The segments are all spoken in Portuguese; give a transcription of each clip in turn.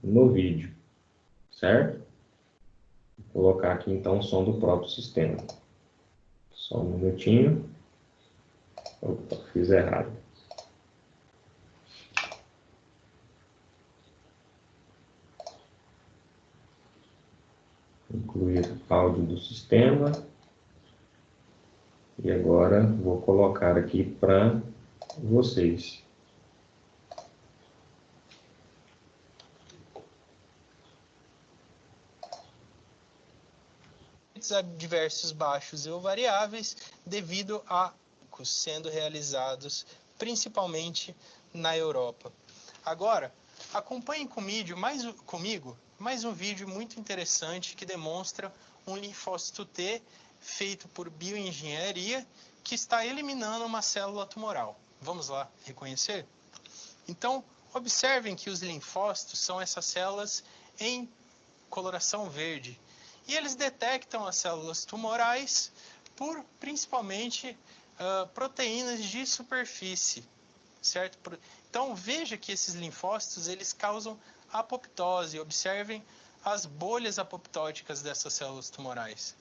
no vídeo, certo? Vou colocar aqui então o som do próprio sistema. Só um minutinho. Opa, fiz errado. Incluir áudio do sistema. E agora vou colocar aqui para vocês. Diversos baixos ou variáveis devido a sendo realizados principalmente na Europa. Agora, acompanhem comigo mais um vídeo muito interessante que demonstra um linfócito T feito por bioengenharia que está eliminando uma célula tumoral. Vamos lá reconhecer? Então, observem que os linfócitos são essas células em coloração verde. E eles detectam as células tumorais por, principalmente, proteínas de superfície, certo? Então, veja que esses linfócitos, eles causam apoptose. Observem as bolhas apoptóticas dessas células tumorais.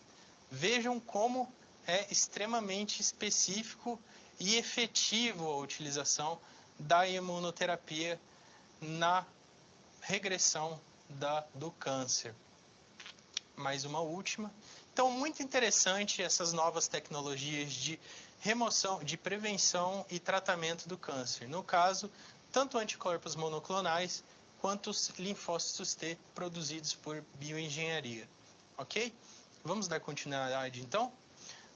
Vejam como é extremamente específico e efetivo a utilização da imunoterapia na regressão do câncer. Mais uma última. Então, muito interessante essas novas tecnologias de remoção, de prevenção e tratamento do câncer. No caso, tanto anticorpos monoclonais quanto os linfócitos T produzidos por bioengenharia. Ok? Vamos dar continuidade, então?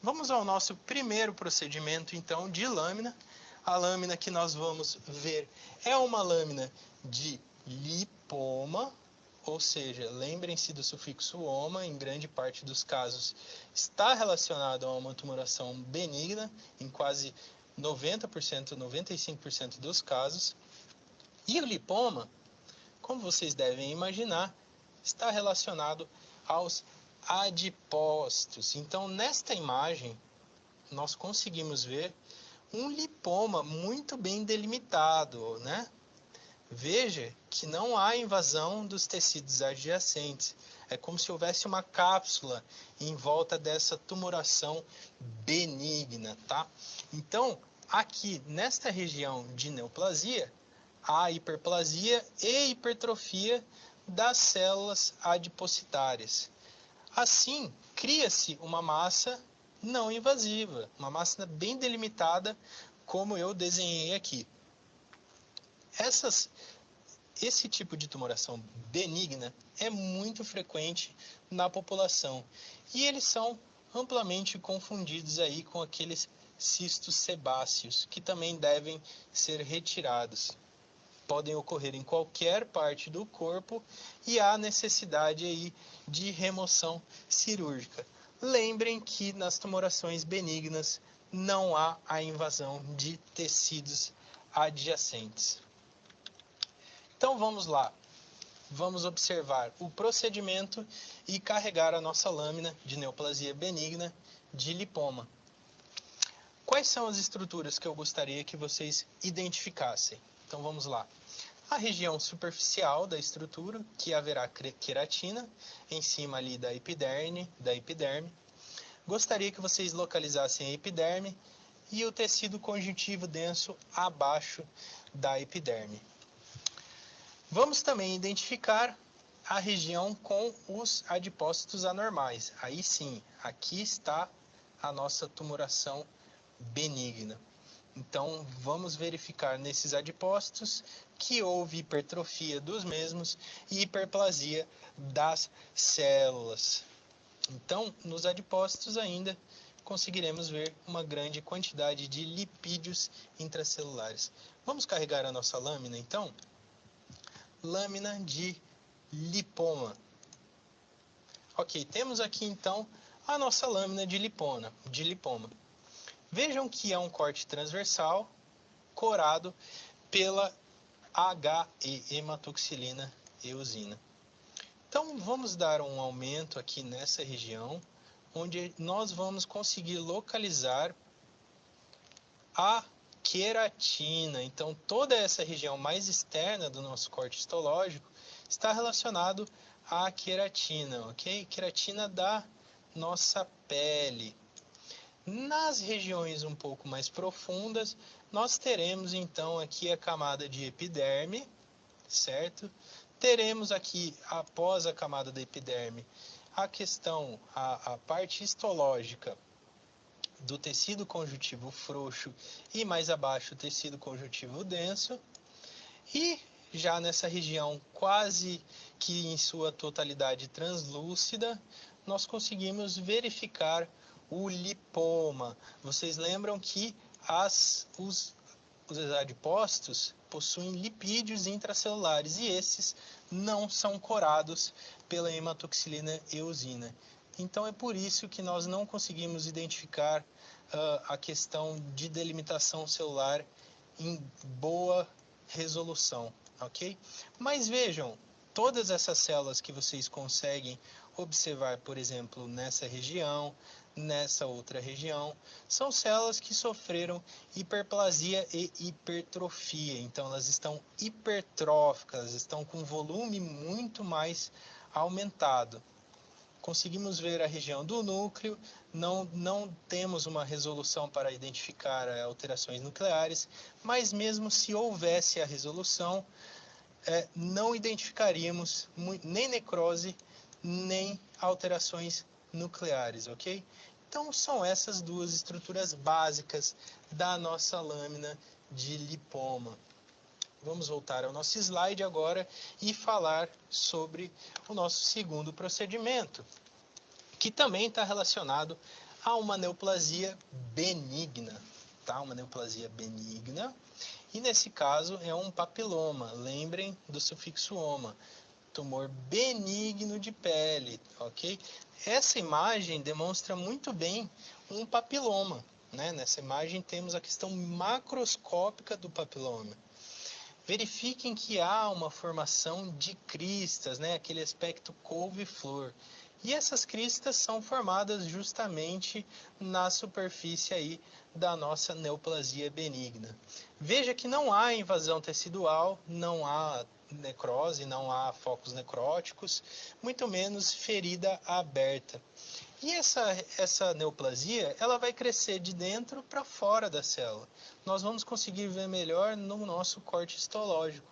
Vamos ao nosso primeiro procedimento, então, de lâmina. A lâmina que nós vamos ver é uma lâmina de lipoma, ou seja, lembrem-se do sufixo "oma", em grande parte dos casos está relacionado a uma tumoração benigna, em quase 90%, 95% dos casos. E o lipoma, como vocês devem imaginar, está relacionado aos adipócitos. Então, nesta imagem, nós conseguimos ver um lipoma muito bem delimitado, né? Veja que não há invasão dos tecidos adjacentes. É como se houvesse uma cápsula em volta dessa tumoração benigna, tá? Então, aqui nesta região de neoplasia, há hiperplasia e hipertrofia das células adipocitárias. Assim, cria-se uma massa não invasiva, uma massa bem delimitada, como eu desenhei aqui. Esse tipo de tumoração benigna é muito frequente na população e eles são amplamente confundidos aí com aqueles cistos sebáceos, que também devem ser retirados. Podem ocorrer em qualquer parte do corpo e há necessidade aí de remoção cirúrgica. Lembrem que nas tumorações benignas não há a invasão de tecidos adjacentes. Então vamos lá, vamos observar o procedimento e carregar a nossa lâmina de neoplasia benigna de lipoma. Quais são as estruturas que eu gostaria que vocês identificassem? Então vamos lá. A região superficial da estrutura, que haverá queratina, em cima ali da epiderme. Gostaria que vocês localizassem a epiderme e o tecido conjuntivo denso abaixo da epiderme. Vamos também identificar a região com os adipócitos anormais. Aí sim, aqui está a nossa tumoração benigna. Então, vamos verificar nesses adipócitos que houve hipertrofia dos mesmos e hiperplasia das células. Então, nos adipócitos ainda conseguiremos ver uma grande quantidade de lipídios intracelulares. Vamos carregar a nossa lâmina, então? Lâmina de lipoma. Ok, temos aqui então a nossa lâmina de lipoma. Vejam que é um corte transversal corado pela HE, hematoxilina eosina. Então vamos dar um aumento aqui nessa região, onde nós vamos conseguir localizar a queratina. Então toda essa região mais externa do nosso corte histológico está relacionado à queratina, ok? Queratina da nossa pele. Nas regiões um pouco mais profundas, nós teremos então aqui a camada de epiderme, certo? Teremos aqui, após a camada da epiderme, a questão, a parte histológica do tecido conjuntivo frouxo e mais abaixo o tecido conjuntivo denso. E já nessa região quase que em sua totalidade translúcida, nós conseguimos verificar o lipoma. Vocês lembram que os adipócitos possuem lipídios intracelulares e esses não são corados pela hematoxilina eosina. Então é por isso que nós não conseguimos identificar a questão de delimitação celular em boa resolução, ok? Mas vejam, todas essas células que vocês conseguem observar, por exemplo, nessa região, nessa outra região, são células que sofreram hiperplasia e hipertrofia. Então, elas estão hipertróficas, estão com volume muito mais aumentado. Conseguimos ver a região do núcleo, não temos uma resolução para identificar alterações nucleares, mas mesmo se houvesse a resolução, não identificaríamos nem necrose, nem alterações nucleares, ok? Então, são essas duas estruturas básicas da nossa lâmina de lipoma. Vamos voltar ao nosso slide agora e falar sobre o nosso segundo procedimento, que também está relacionado a uma neoplasia benigna, tá? Uma neoplasia benigna, e nesse caso é um papiloma, lembrem do sufixo oma, tumor benigno de pele, ok? Essa imagem demonstra muito bem um papiloma, né? Nessa imagem temos a questão macroscópica do papiloma. Verifiquem que há uma formação de cristas, né? Aquele aspecto couve-flor. E essas cristas são formadas justamente na superfície aí da nossa neoplasia benigna. Veja que não há invasão tecidual, não há necrose, não há focos necróticos, muito menos ferida aberta. E essa neoplasia, ela vai crescer de dentro para fora da célula. Nós vamos conseguir ver melhor no nosso corte histológico.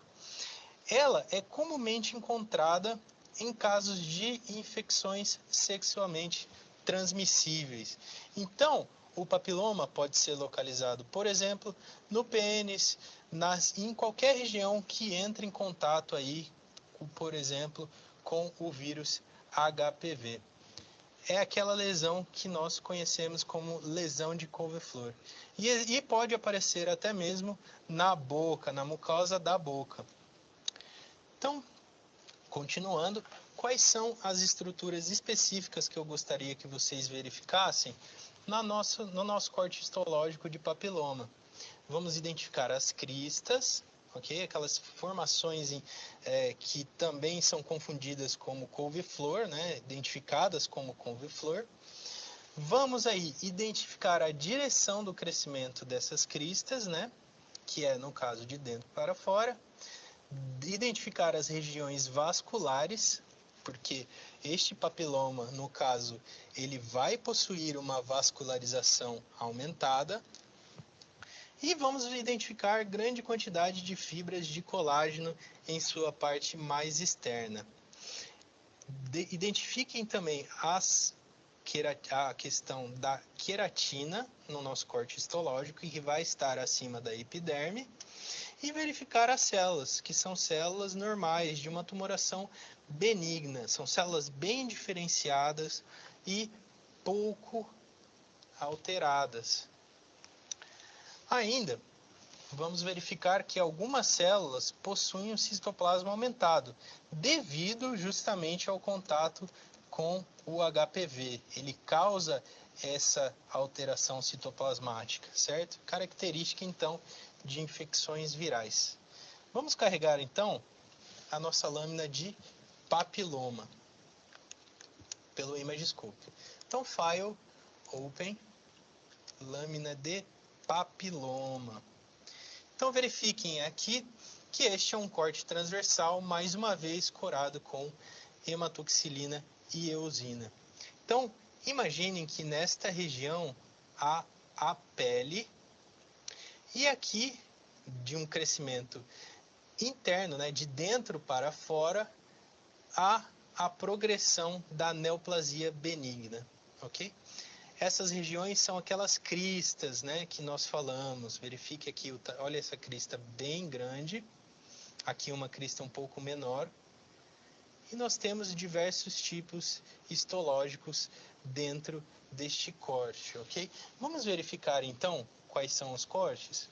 Ela é comumente encontrada em casos de infecções sexualmente transmissíveis. Então, o papiloma pode ser localizado, por exemplo, no pênis, em qualquer região que entre em contato aí, por exemplo, com o vírus HPV. É aquela lesão que nós conhecemos como lesão de couve-flor. E pode aparecer até mesmo na boca, na mucosa da boca. Então, continuando, quais são as estruturas específicas que eu gostaria que vocês verificassem no nosso corte histológico de papiloma? Vamos identificar as cristas, ok? Aquelas formações que também são confundidas como couve-flor, né? Identificadas como couve-flor. Vamos aí identificar a direção do crescimento dessas cristas, né? Que é no caso de dentro para fora. Identificar as regiões vasculares, porque este papiloma, no caso, ele vai possuir uma vascularização aumentada. E vamos identificar grande quantidade de fibras de colágeno em sua parte mais externa. Identifiquem também a questão da queratina no nosso corte histológico, que vai estar acima da epiderme. E verificar as células, que são células normais de uma tumoração benigna. São células bem diferenciadas e pouco alteradas. Ainda, vamos verificar que algumas células possuem um citoplasma aumentado, devido justamente ao contato com o HPV. Ele causa essa alteração citoplasmática, certo? Característica, então, de infecções virais. Vamos carregar, então, a nossa lâmina de papiloma pelo Imagescope. Então, File, Open, lâmina de papiloma. Então, verifiquem aqui, que este é um corte transversal, mais uma vez corado com hematoxilina e eosina. Então, imaginem que nesta região há a pele e aqui de um crescimento interno, né, de dentro para fora, há a progressão da neoplasia benigna, ok? Essas regiões são aquelas cristas, né, que nós falamos. Verifique aqui, olha essa crista bem grande, aqui uma crista um pouco menor. E nós temos diversos tipos histológicos dentro deste corte, ok? Vamos verificar então quais são os cortes?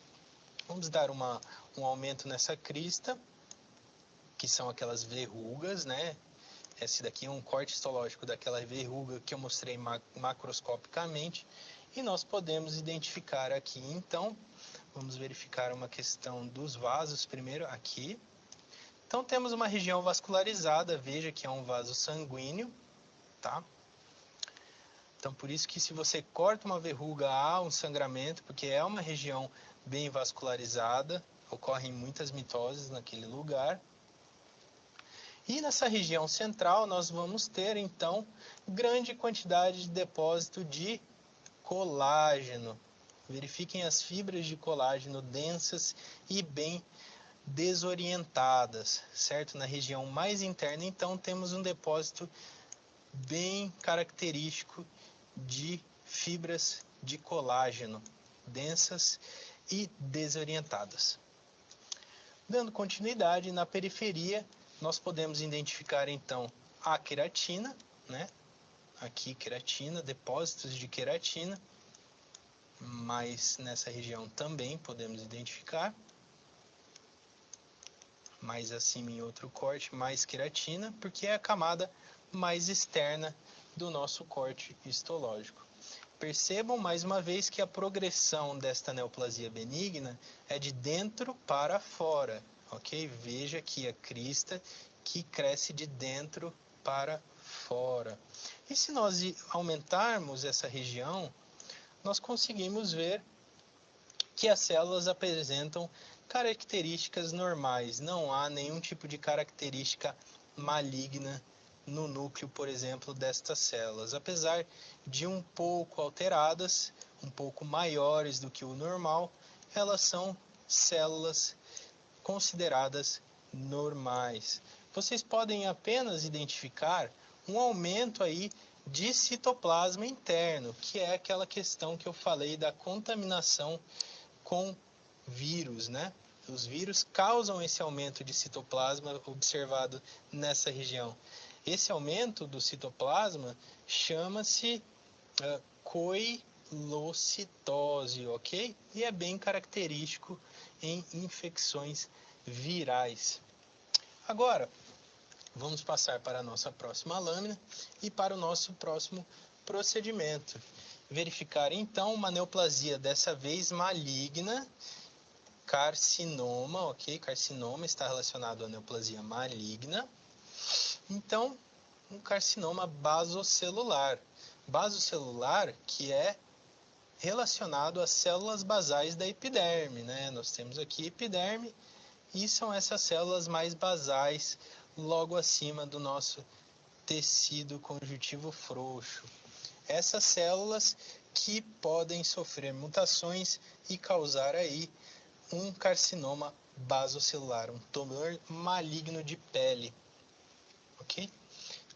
Vamos dar um aumento nessa crista, que são aquelas verrugas, né? Esse daqui é um corte histológico daquela verruga que eu mostrei macroscopicamente. E nós podemos identificar aqui, então, vamos verificar uma questão dos vasos primeiro, aqui. Então, temos uma região vascularizada, veja que é um vaso sanguíneo, tá? Então, por isso que se você corta uma verruga, há um sangramento, porque é uma região bem vascularizada, ocorrem muitas mitoses naquele lugar. E nessa região central, nós vamos ter, então, grande quantidade de depósito de colágeno. Verifiquem as fibras de colágeno densas e bem desorientadas, certo? Na região mais interna, então, temos um depósito bem característico de fibras de colágeno, densas e desorientadas. Dando continuidade, na periferia, nós podemos identificar, então, a queratina, né? Aqui, queratina, depósitos de queratina, mas nessa região também podemos identificar. Mais acima em outro corte, mais queratina, porque é a camada mais externa do nosso corte histológico. Percebam mais uma vez que a progressão desta neoplasia benigna é de dentro para fora, ok? Veja aqui a crista que cresce de dentro para fora. E se nós aumentarmos essa região, nós conseguimos ver que as células apresentam características normais. Não há nenhum tipo de característica maligna no núcleo, por exemplo, destas células. Apesar de um pouco alteradas, um pouco maiores do que o normal, elas são células consideradas normais. Vocês podem apenas identificar um aumento aí de citoplasma interno, que é aquela questão que eu falei da contaminação com vírus, né? Os vírus causam esse aumento de citoplasma observado nessa região. Esse aumento do citoplasma chama-se coilocitose, ok? E é bem característico em infecções virais. Agora, vamos passar para a nossa próxima lâmina e para o nosso próximo procedimento. Verificar então uma neoplasia, dessa vez maligna, carcinoma, ok? Carcinoma está relacionado à neoplasia maligna. Então, um carcinoma basocelular. Basocelular que é relacionado às células basais da epiderme, né? Nós temos aqui epiderme e são essas células mais basais logo acima do nosso tecido conjuntivo frouxo. Essas células que podem sofrer mutações e causar aí um carcinoma basocelular, um tumor maligno de pele, ok?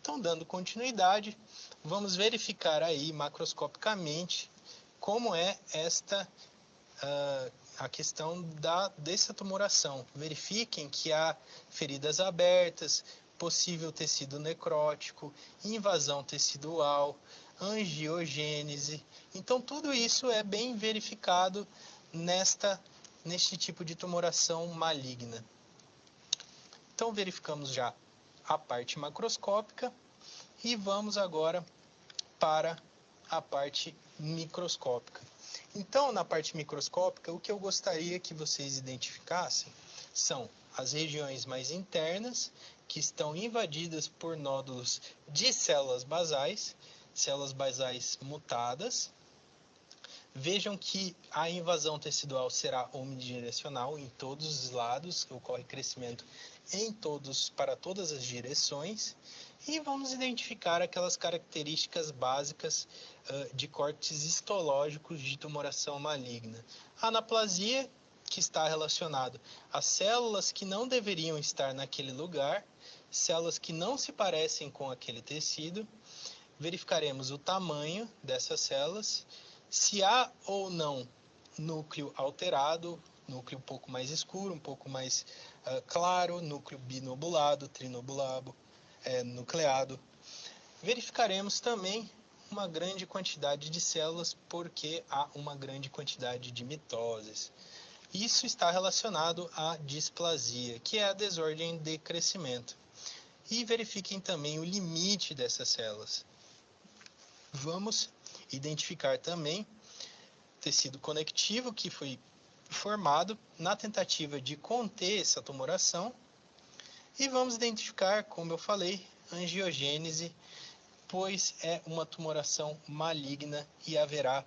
Então, dando continuidade, vamos verificar aí macroscopicamente como é esta a questão dessa tumoração. Verifiquem que há feridas abertas, possível tecido necrótico, invasão tecidual, angiogênese. Então, tudo isso é bem verificado neste tipo de tumoração maligna. Então, verificamos já a parte macroscópica e vamos agora para a parte microscópica. Então, na parte microscópica, o que eu gostaria que vocês identificassem são as regiões mais internas, que estão invadidas por nódulos de células basais mutadas. Vejam que a invasão tecidual será omnidirecional em todos os lados, ocorre crescimento para todas as direções, e vamos identificar aquelas características básicas de cortes histológicos de tumoração maligna. A anaplasia, que está relacionado a células que não deveriam estar naquele lugar, células que não se parecem com aquele tecido. Verificaremos o tamanho dessas células, se há ou não núcleo alterado, núcleo um pouco mais escuro, um pouco mais claro, núcleo binobulado, trinobulado, nucleado. Verificaremos também uma grande quantidade de células, porque há uma grande quantidade de mitoses. Isso está relacionado à displasia, que é a desordem de crescimento. E verifiquem também o limite dessas células. Vamos identificar também tecido conectivo que foi formado na tentativa de conter essa tumoração. E vamos identificar, como eu falei, angiogênese, pois é uma tumoração maligna e haverá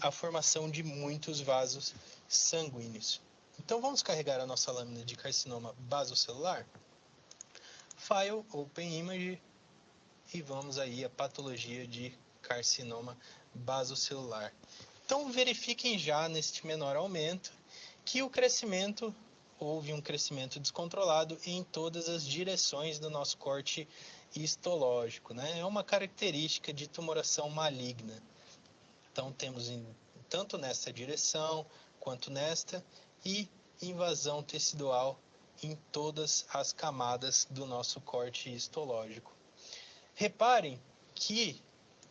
a formação de muitos vasos sanguíneos. Então vamos carregar a nossa lâmina de carcinoma basocelular. File, Open Image, e vamos aí à patologia de carcinoma basocelular. Então verifiquem já neste menor aumento que houve um crescimento descontrolado em todas as direções do nosso corte histológico, né? É uma característica de tumoração maligna. Então temos tanto nesta direção quanto nesta, e invasão tecidual em todas as camadas do nosso corte histológico. Reparem que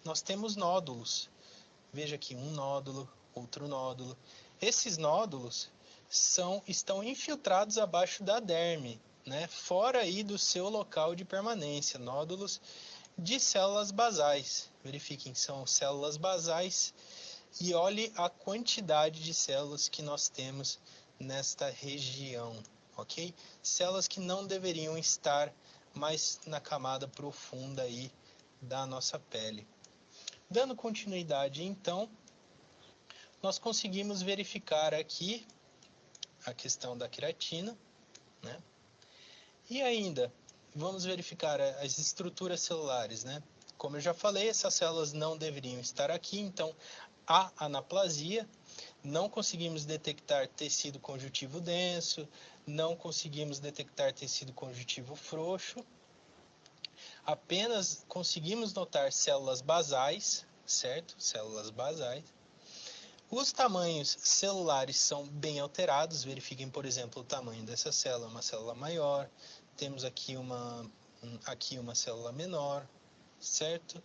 nós temos nódulos. Veja aqui um nódulo, outro nódulo. Esses nódulos estão infiltrados abaixo da derme, né? Fora aí do seu local de permanência. Nódulos de células basais. Verifiquem, são células basais. E olhe a quantidade de células que nós temos nesta região, ok? Células que não deveriam estar mais na camada profunda aí da nossa pele. Dando continuidade, então, nós conseguimos verificar aqui a questão da queratina, né? E ainda, vamos verificar as estruturas celulares, né? Como eu já falei, essas células não deveriam estar aqui, então há anaplasia, não conseguimos detectar tecido conjuntivo denso, não conseguimos detectar tecido conjuntivo frouxo, apenas conseguimos notar células basais, certo? Células basais. Os tamanhos celulares são bem alterados, verifiquem, por exemplo, o tamanho dessa célula, uma célula maior, temos aqui uma célula menor, certo?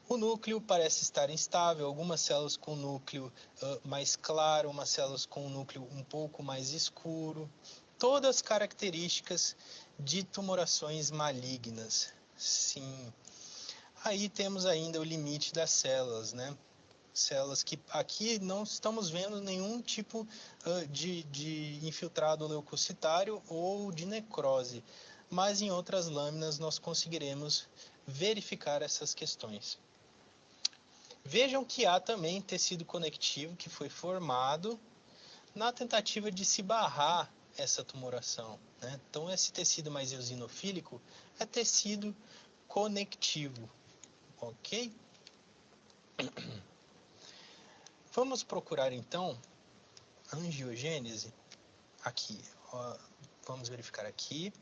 O núcleo parece estar instável, algumas células com núcleo mais claro, umas células com núcleo um pouco mais escuro. Todas características de tumorações malignas. Sim. Aí temos ainda o limite das células, né? Células que aqui não estamos vendo nenhum tipo de infiltrado leucocitário ou de necrose, mas em outras lâminas nós conseguiremos verificar essas questões. Vejam que há também tecido conectivo que foi formado na tentativa de se barrar essa tumoração, né? Então, esse tecido mais eosinofílico é tecido conectivo, ok? Vamos procurar, então, angiogênese. Aqui, ó, vamos verificar aqui.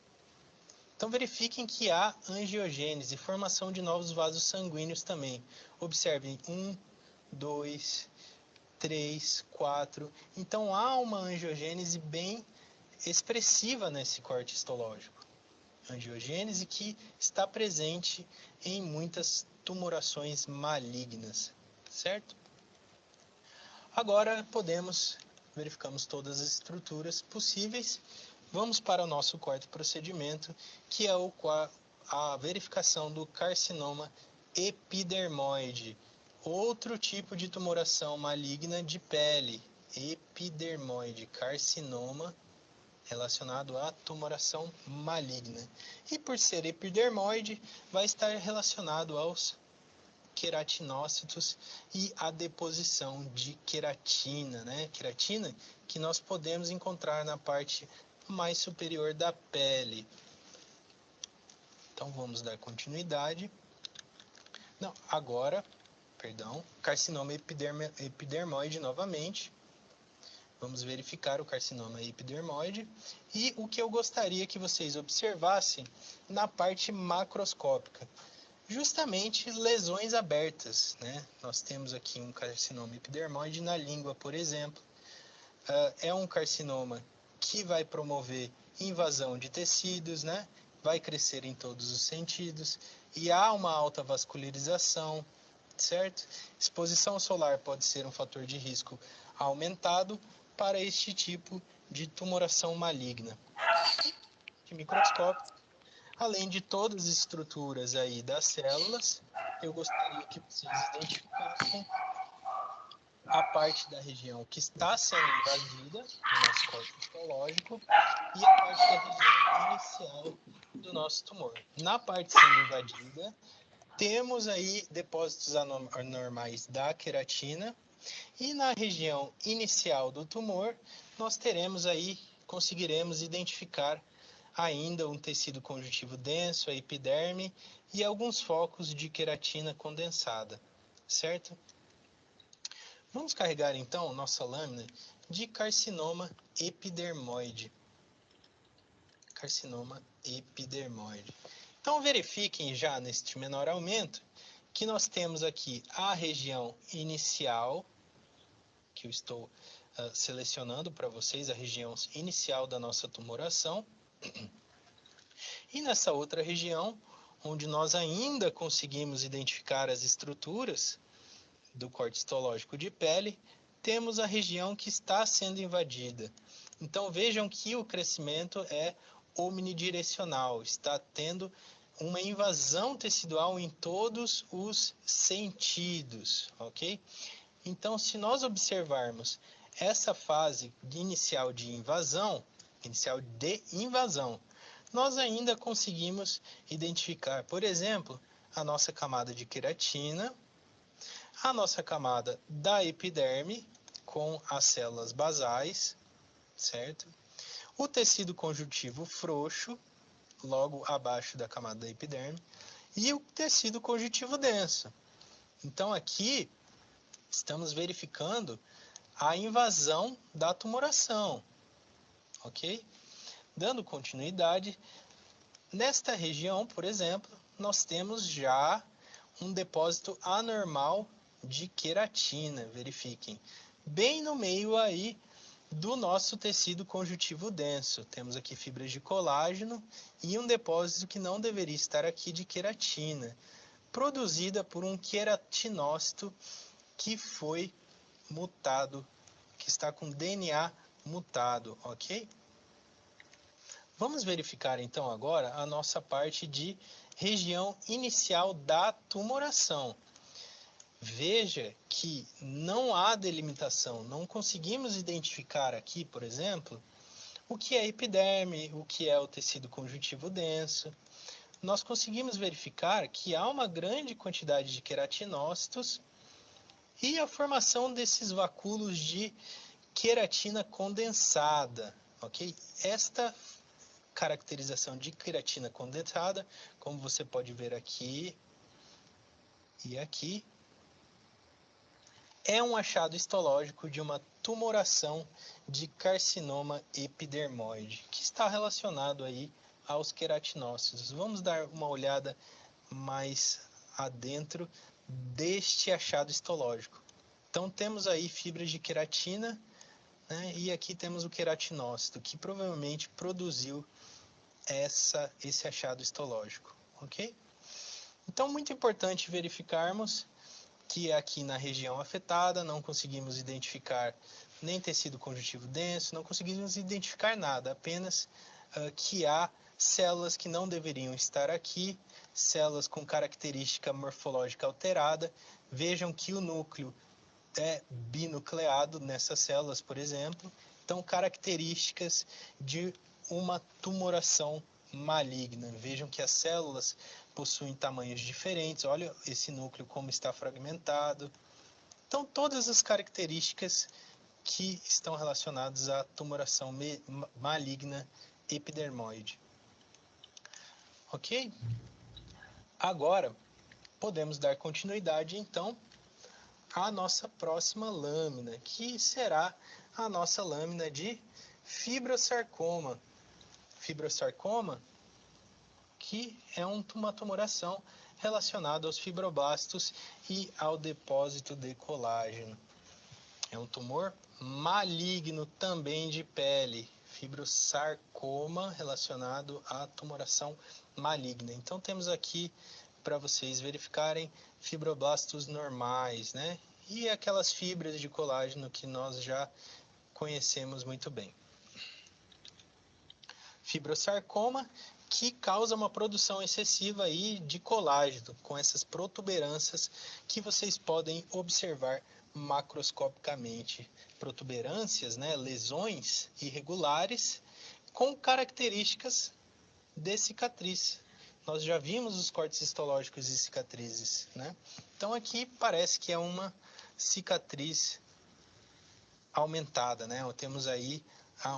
Então, verifiquem que há angiogênese, formação de novos vasos sanguíneos também. Observem, 1, 2, 3, 4. Então, há uma angiogênese bem expressiva nesse corte histológico. Angiogênese que está presente em muitas tumorações malignas, certo? Agora verificamos todas as estruturas possíveis. Vamos para o nosso quarto procedimento, que é a verificação do carcinoma epidermoide, outro tipo de tumoração maligna de pele, epidermoide, carcinoma relacionado à tumoração maligna. E por ser epidermoide, vai estar relacionado aos queratinócitos e a deposição de queratina, né? Queratina que nós podemos encontrar na parte mais superior da pele. Então vamos dar continuidade. Não, agora, perdão, carcinoma epidermoide novamente. Vamos verificar o carcinoma epidermoide. E o que eu gostaria que vocês observassem na parte macroscópica. Justamente lesões abertas, né? Nós temos aqui um carcinoma epidermoide na língua, por exemplo. É um carcinoma que vai promover invasão de tecidos, né? Vai crescer em todos os sentidos e há uma alta vascularização, certo? Exposição solar pode ser um fator de risco aumentado para este tipo de tumoração maligna. De microscópio, além de todas as estruturas aí das células, eu gostaria que vocês identificassem a parte da região que está sendo invadida do nosso corpo histológico e a parte da região inicial do nosso tumor. Na parte sendo invadida, temos aí depósitos anormais da queratina e na região inicial do tumor, nós teremos aí, conseguiremos identificar ainda um tecido conjuntivo denso, a epiderme e alguns focos de queratina condensada, certo? Vamos carregar então nossa lâmina de carcinoma epidermoide. Carcinoma epidermoide. Então verifiquem já neste menor aumento que nós temos aqui a região inicial, que eu estou selecionando para vocês, a região inicial da nossa tumoração. E nessa outra região, onde nós ainda conseguimos identificar as estruturas do corte histológico de pele, temos a região que está sendo invadida. Então vejam que o crescimento é omnidirecional, está tendo uma invasão tecidual em todos os sentidos, ok? Então, se nós observarmos essa fase inicial de invasão, nós ainda conseguimos identificar, por exemplo, a nossa camada de queratina, a nossa camada da epiderme com as células basais, certo? O tecido conjuntivo frouxo, logo abaixo da camada da epiderme, e o tecido conjuntivo denso. Então aqui estamos verificando a invasão da tumoração, ok? Dando continuidade, nesta região, por exemplo, nós temos já um depósito anormal de queratina, verifiquem. Bem no meio aí do nosso tecido conjuntivo denso. Temos aqui fibras de colágeno e um depósito que não deveria estar aqui de queratina, produzida por um queratinócito que foi mutado, que está com DNA mutado, ok? Vamos verificar então agora a nossa parte de região inicial da tumoração. Veja que não há delimitação, não conseguimos identificar aqui, por exemplo, o que é epiderme, o que é o tecido conjuntivo denso. Nós conseguimos verificar que há uma grande quantidade de queratinócitos e a formação desses vacúolos de queratina condensada, ok? Esta caracterização de queratina condensada, como você pode ver aqui e aqui, é um achado histológico de uma tumoração de carcinoma epidermoide, que está relacionado aí aos queratinócitos. Vamos dar uma olhada mais adentro deste achado histológico. Então temos aí fibras de queratina, né, e aqui temos o queratinócito, que provavelmente produziu esse achado histológico, ok? Então muito importante verificarmos que aqui na região afetada não conseguimos identificar nem tecido conjuntivo denso, não conseguimos identificar nada, apenas que há células que não deveriam estar aqui, células com característica morfológica alterada. Vejam que o núcleo é binucleado nessas células, por exemplo. Então, características de uma tumoração maligna. Vejam que as células possuem tamanhos diferentes. Olha esse núcleo como está fragmentado. Então, todas as características que estão relacionadas à tumoração maligna epidermoide. Ok? Agora, podemos dar continuidade, então, à nossa próxima lâmina, que será a nossa lâmina de fibrosarcoma. Fibrosarcoma, que é uma tumoração relacionada aos fibroblastos e ao depósito de colágeno. É um tumor maligno também de pele, fibrosarcoma relacionado à tumoração maligna. Então temos aqui para vocês verificarem fibroblastos normais, né? E aquelas fibras de colágeno que nós já conhecemos muito bem. Fibrosarcoma que causa uma produção excessiva aí de colágeno, com essas protuberâncias que vocês podem observar macroscopicamente. Protuberâncias, né, lesões irregulares com características de cicatriz. Nós já vimos os cortes histológicos e cicatrizes, né? Então aqui parece que é uma cicatriz aumentada, né? Temos aí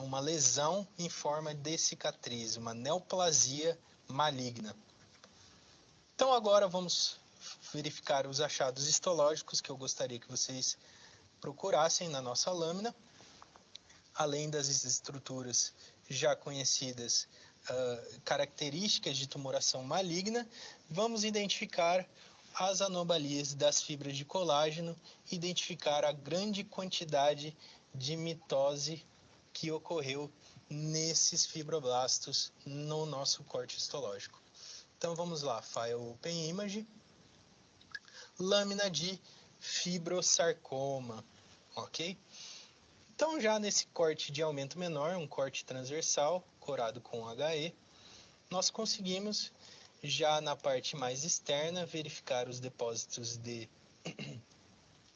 uma lesão em forma de cicatriz, uma neoplasia maligna. Então agora vamos verificar os achados histológicos que eu gostaria que vocês procurassem na nossa lâmina. Além das estruturas já conhecidas, características de tumoração maligna, vamos identificar as anomalias das fibras de colágeno, identificar a grande quantidade de mitose que ocorreu nesses fibroblastos no nosso corte histológico. Então vamos lá, File Open Image, lâmina de fibrosarcoma, ok? Então já nesse corte de aumento menor, um corte transversal, corado com HE, nós conseguimos já na parte mais externa verificar os depósitos de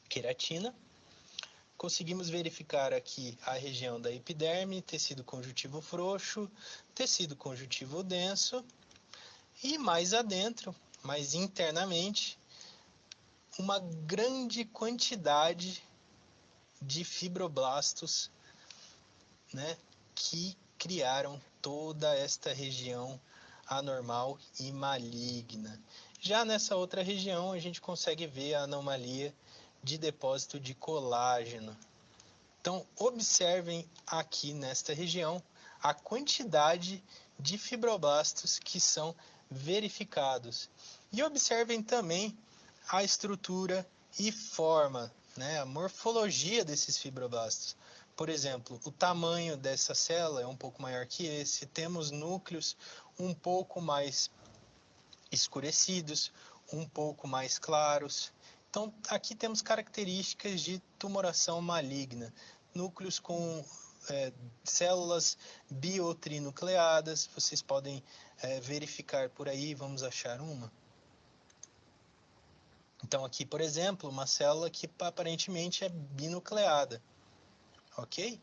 queratina. Conseguimos verificar aqui a região da epiderme, tecido conjuntivo frouxo, tecido conjuntivo denso e mais adentro, mais internamente, uma grande quantidade de fibroblastos, né, que criaram toda esta região anormal e maligna. Já nessa outra região a gente consegue ver a anomalia de depósito de colágeno. Então observem aqui nesta região a quantidade de fibroblastos que são verificados. E observem também a estrutura e forma, né, a morfologia desses fibroblastos. Por exemplo, o tamanho dessa célula é um pouco maior que esse, temos núcleos um pouco mais escurecidos, um pouco mais claros. Então, aqui temos características de tumoração maligna, núcleos com células biotrinucleadas, vocês podem verificar por aí, vamos achar uma. Então, aqui, por exemplo, uma célula que aparentemente é binucleada, ok?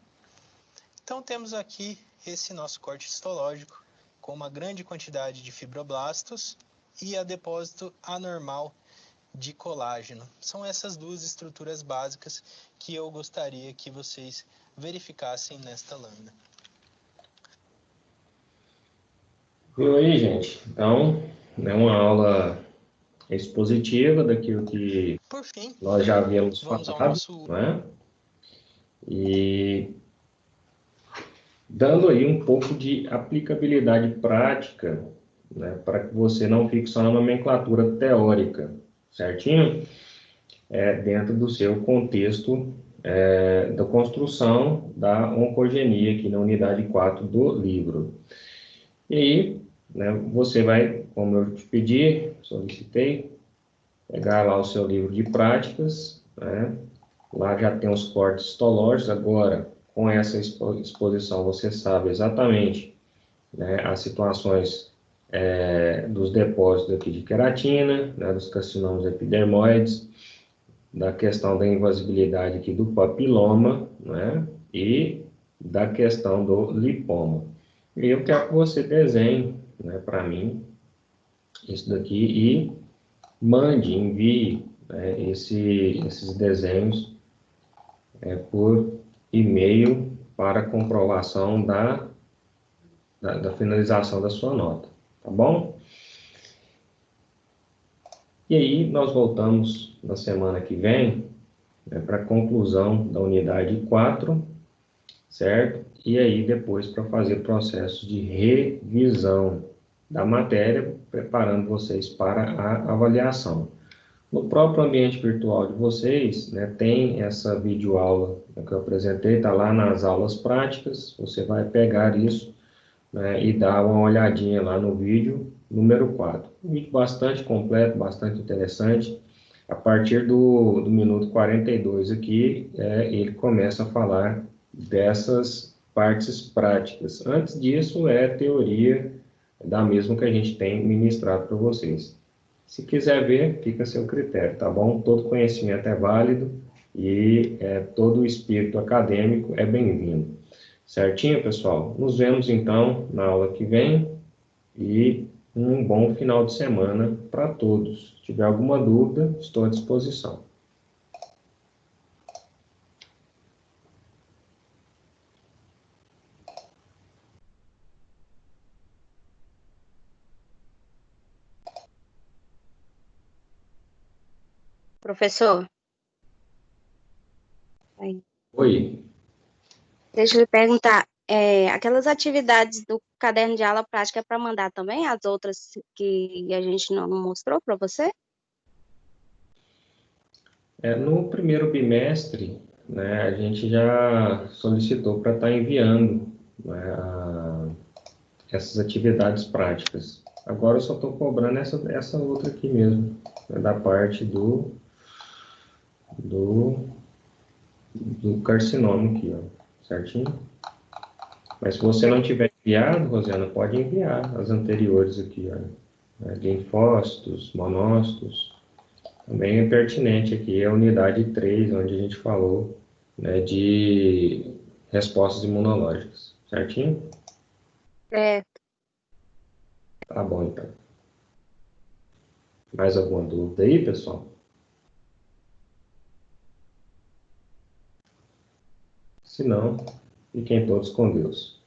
Então, temos aqui esse nosso corte histológico com uma grande quantidade de fibroblastos e a depósito anormal de colágeno. São essas duas estruturas básicas que eu gostaria que vocês verificassem nesta lâmina. Viu aí, gente? Então, é uma aula expositiva daquilo que Por fim, nós já havíamos vamos ao falado, nosso... né? E dando aí um pouco de aplicabilidade prática, né, para que você não fique só na nomenclatura teórica, certinho? Dentro do seu contexto da construção da oncogenia aqui na unidade 4 do livro. E aí, né, você vai, como eu te pedi, solicitei, pegar lá o seu livro de práticas, né? Lá já tem os cortes histológicos. Agora, com essa exposição, você sabe exatamente, né, as situações dos depósitos aqui de queratina, né, dos carcinomas epidermoides, da questão da invasibilidade aqui do papiloma, né, e da questão do lipoma. E eu quero que você desenhe, né, para mim isso daqui e mande, envie, né, esses desenhos por e-mail para comprovação da finalização da sua nota, tá bom? E aí nós voltamos na semana que vem, né, para a conclusão da unidade 4, certo? E aí depois para fazer processos de revisão da matéria, preparando vocês para a avaliação. No próprio ambiente virtual de vocês, né, tem essa videoaula que eu apresentei, está lá nas aulas práticas, você vai pegar isso, né, e dar uma olhadinha lá no vídeo número 4. Um vídeo bastante completo, bastante interessante. A partir do minuto 42 aqui, ele começa a falar dessas partes práticas. Antes disso, é teoria da mesma que a gente tem ministrado para vocês. Se quiser ver, fica a seu critério, tá bom? Todo conhecimento é válido e todo o espírito acadêmico é bem-vindo. Certinho, pessoal? Nos vemos, então, na aula que vem e um bom final de semana para todos. Se tiver alguma dúvida, estou à disposição. Professor, aí, Oi. deixa eu lhe perguntar, aquelas atividades do caderno de aula prática é para mandar também as outras que a gente não mostrou para você? No primeiro bimestre, né, a gente já solicitou para estar enviando, né, essas atividades práticas. Agora eu só estou cobrando essa outra aqui mesmo, né, da parte do carcinoma aqui, ó, certinho? Mas se você não tiver enviado, Rosiana, pode enviar as anteriores aqui, ó, né, linfócitos, monócitos. Também é pertinente aqui a unidade 3, onde a gente falou, né, de respostas imunológicas, certinho? É, Tá bom, então. Mais alguma dúvida aí, pessoal? Se não, fiquem todos com Deus.